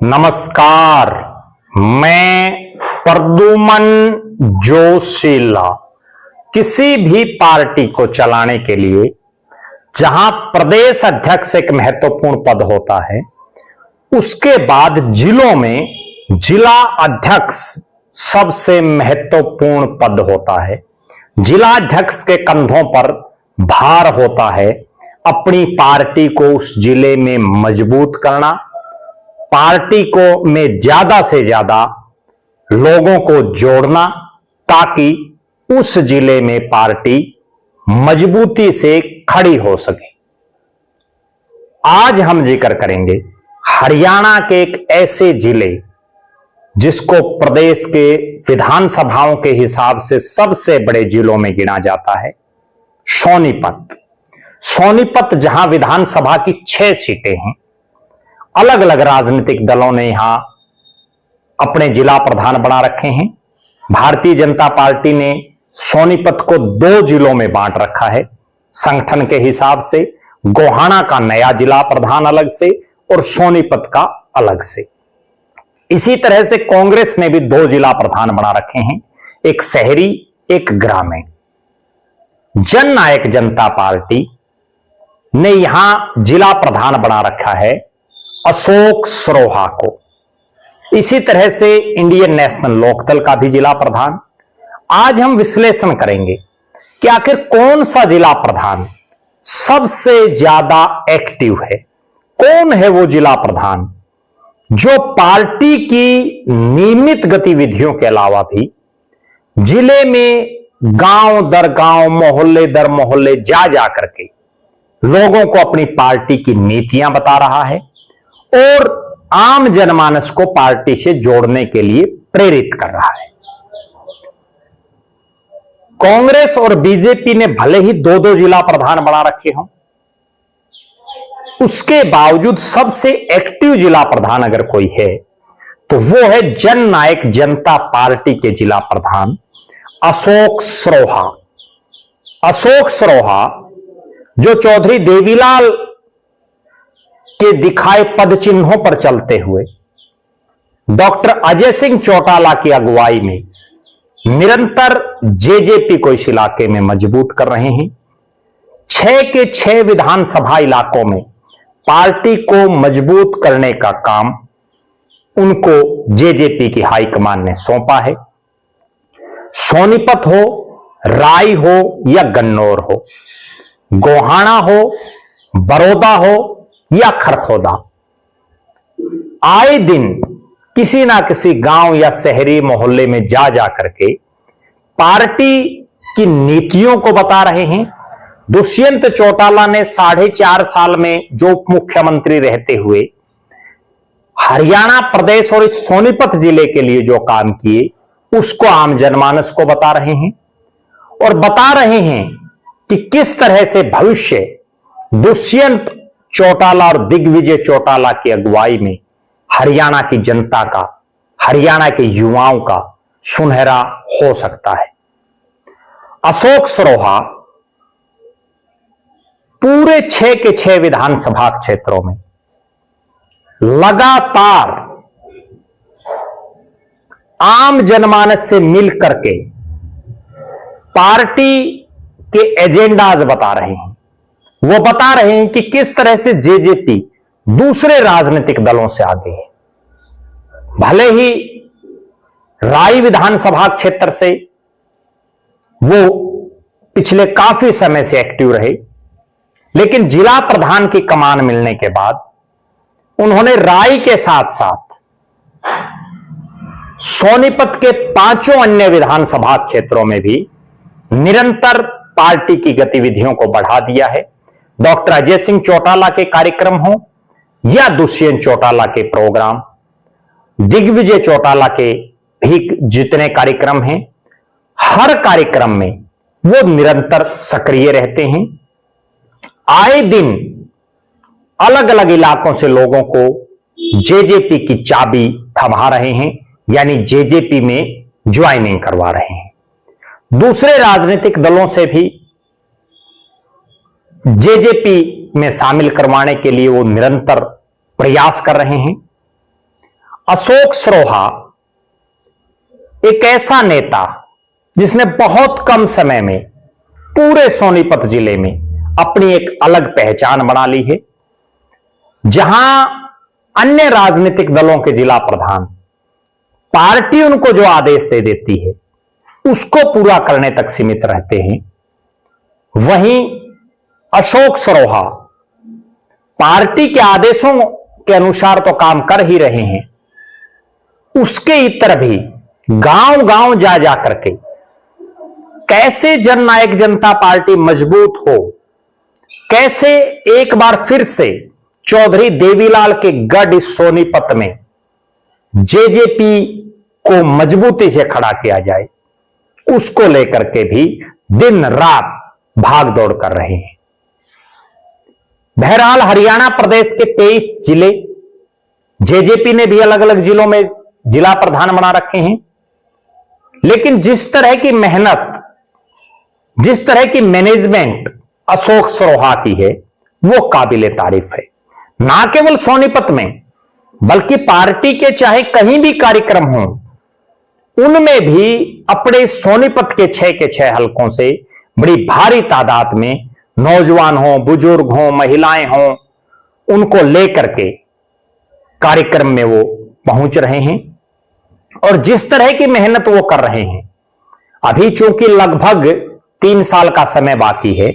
नमस्कार, मैं प्रद्युमन जोशीला। किसी भी पार्टी को चलाने के लिए जहां प्रदेश अध्यक्ष एक महत्वपूर्ण पद होता है, उसके बाद जिलों में जिला अध्यक्ष सबसे महत्वपूर्ण पद होता है। जिला अध्यक्ष के कंधों पर भार होता है अपनी पार्टी को उस जिले में मजबूत करना, पार्टी को में ज्यादा से ज्यादा लोगों को जोड़ना ताकि उस जिले में पार्टी मजबूती से खड़ी हो सके। आज हम जिक्र करेंगे हरियाणा के एक ऐसे जिले जिसको प्रदेश के विधानसभाओं के हिसाब से सबसे बड़े जिलों में गिना जाता है, सोनीपत। सोनीपत जहां विधानसभा की 6 सीटें हैं। अलग अलग राजनीतिक दलों ने यहां अपने जिला प्रधान बना रखे हैं। भारतीय जनता पार्टी ने सोनीपत को 2 जिलों में बांट रखा है संगठन के हिसाब से। गोहाना का नया जिला प्रधान अलग से और सोनीपत का अलग से। इसी तरह से कांग्रेस ने भी 2 जिला प्रधान बना रखे हैं, एक शहरी एक ग्रामीण। जननायक जनता पार्टी ने यहां जिला प्रधान बना रखा है अशोक सरोहा को। इसी तरह से इंडियन नेशनल लोकदल का भी जिला प्रधान। आज हम विश्लेषण करेंगे कि आखिर कौन सा जिला प्रधान सबसे ज्यादा एक्टिव है। कौन है वो जिला प्रधान जो पार्टी की नियमित गतिविधियों के अलावा भी जिले में गांव दर गांव, मोहल्ले दर मोहल्ले जा करके लोगों को अपनी पार्टी की नीतियां बता रहा है और आम जनमानस को पार्टी से जोड़ने के लिए प्रेरित कर रहा है। कांग्रेस और बीजेपी ने भले ही 2-2 जिला प्रधान बना रखे हों, उसके बावजूद सबसे एक्टिव जिला प्रधान अगर कोई है तो वो है जननायक जनता पार्टी के जिला प्रधान अशोक सरोहा। अशोक सरोहा जो चौधरी देवीलाल के दिखाए पद चिन्हों पर चलते हुए डॉक्टर अजय सिंह चौटाला की अगुवाई में निरंतर जेजेपी को इस इलाके में मजबूत कर रहे हैं। 6 के 6 विधानसभा इलाकों में पार्टी को मजबूत करने का काम उनको जेजेपी की हाईकमान ने सौंपा है। सोनीपत हो, राय हो या गन्नौर हो, गोहाना हो, बड़ौदा हो या खरखोदा, आए दिन किसी ना किसी गांव या शहरी मोहल्ले में जा करके पार्टी की नीतियों को बता रहे हैं। दुष्यंत चौटाला ने 4.5 साल में जो उप मुख्यमंत्री रहते हुए हरियाणा प्रदेश और इस सोनीपत जिले के लिए जो काम किए उसको आम जनमानस को बता रहे हैं और बता रहे हैं कि किस तरह से भविष्य दुष्यंत चौटाला और दिग्विजय चौटाला की अगुवाई में हरियाणा की जनता का, हरियाणा के युवाओं का सुनहरा हो सकता है। अशोक सरोहा पूरे 6 के 6 विधानसभा क्षेत्रों में लगातार आम जनमानस से मिल करके पार्टी के एजेंडाज बता रहे हैं। वो बता रहे हैं कि किस तरह से जेजेपी दूसरे राजनीतिक दलों से आगे है। भले ही राय विधानसभा क्षेत्र से वो पिछले काफी समय से एक्टिव रहे, लेकिन जिला प्रधान की कमान मिलने के बाद उन्होंने राय के साथ साथ सोनीपत के 5 अन्य विधानसभा क्षेत्रों में भी निरंतर पार्टी की गतिविधियों को बढ़ा दिया है। डॉक्टर अजय सिंह चौटाला के कार्यक्रम हो या दुष्यंत चौटाला के प्रोग्राम, दिग्विजय चौटाला के भी जितने कार्यक्रम हैं, हर कार्यक्रम में वो निरंतर सक्रिय रहते हैं। आए दिन अलग अलग इलाकों से लोगों को जेजेपी की चाबी थमा रहे हैं, यानी जेजेपी में ज्वाइनिंग करवा रहे हैं। दूसरे राजनीतिक दलों से भी जेजेपी में शामिल करवाने के लिए वो निरंतर प्रयास कर रहे हैं। अशोक सरोहा एक ऐसा नेता जिसने बहुत कम समय में पूरे सोनीपत जिले में अपनी एक अलग पहचान बना ली है। जहां अन्य राजनीतिक दलों के जिला प्रधान पार्टी उनको जो आदेश दे देती है उसको पूरा करने तक सीमित रहते हैं, वहीं अशोक सरोहा पार्टी के आदेशों के अनुसार तो काम कर ही रहे हैं, उसके इतर भी गांव गांव जा जा करके कैसे जननायक जनता पार्टी मजबूत हो, कैसे एक बार फिर से चौधरी देवीलाल के गढ़ इस सोनीपत में जेजेपी को मजबूती से खड़ा किया जाए, उसको लेकर के भी दिन रात भाग दौड़ कर रहे हैं। बहरहाल हरियाणा प्रदेश के 23 जिले जेजेपी ने भी अलग अलग जिलों में जिला प्रधान बना रखे हैं, लेकिन जिस तरह की मेहनत, जिस तरह की मैनेजमेंट अशोक सरोहा की है वो काबिले तारीफ है। ना केवल सोनीपत में बल्कि पार्टी के चाहे कहीं भी कार्यक्रम हो, उनमें भी अपने सोनीपत के 6 के 6 हलकों से बड़ी भारी तादाद में नौजवान हो, बुजुर्ग हो, महिलाएं हो, उनको लेकर के कार्यक्रम में वो पहुंच रहे हैं। और जिस तरह की मेहनत वो कर रहे हैं, अभी चूंकि लगभग 3 साल का समय बाकी है,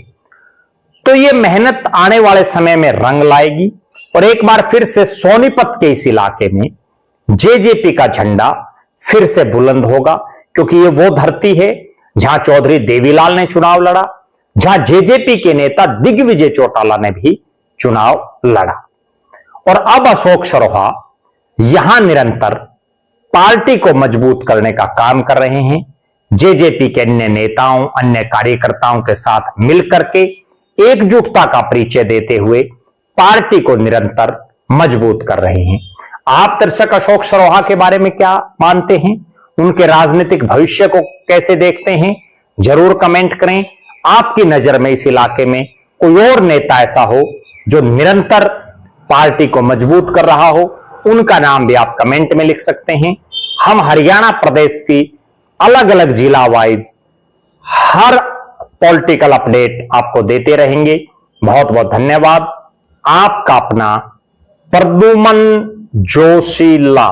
तो ये मेहनत आने वाले समय में रंग लाएगी और एक बार फिर से सोनीपत के इस इलाके में जेजेपी का झंडा फिर से बुलंद होगा, क्योंकि ये वो धरती है जहां चौधरी देवीलाल ने चुनाव लड़ा, जहां जेजेपी के नेता दिग्विजय चौटाला ने भी चुनाव लड़ा। और अब अशोक सरोहा यहां निरंतर पार्टी को मजबूत करने का काम कर रहे हैं। जेजेपी के अन्य नेताओं, अन्य कार्यकर्ताओं के साथ मिलकर के एकजुटता का परिचय देते हुए पार्टी को निरंतर मजबूत कर रहे हैं। आप दर्शक अशोक सरोहा के बारे में क्या मानते हैं, उनके राजनीतिक भविष्य को कैसे देखते हैं, जरूर कमेंट करें। आपकी नजर में इस इलाके में कोई और नेता ऐसा हो जो निरंतर पार्टी को मजबूत कर रहा हो, उनका नाम भी आप कमेंट में लिख सकते हैं। हम हरियाणा प्रदेश की अलग अलग जिला वाइज हर पॉलिटिकल अपडेट आपको देते रहेंगे। बहुत बहुत धन्यवाद। आपका अपना प्रद्युमन जोशीला।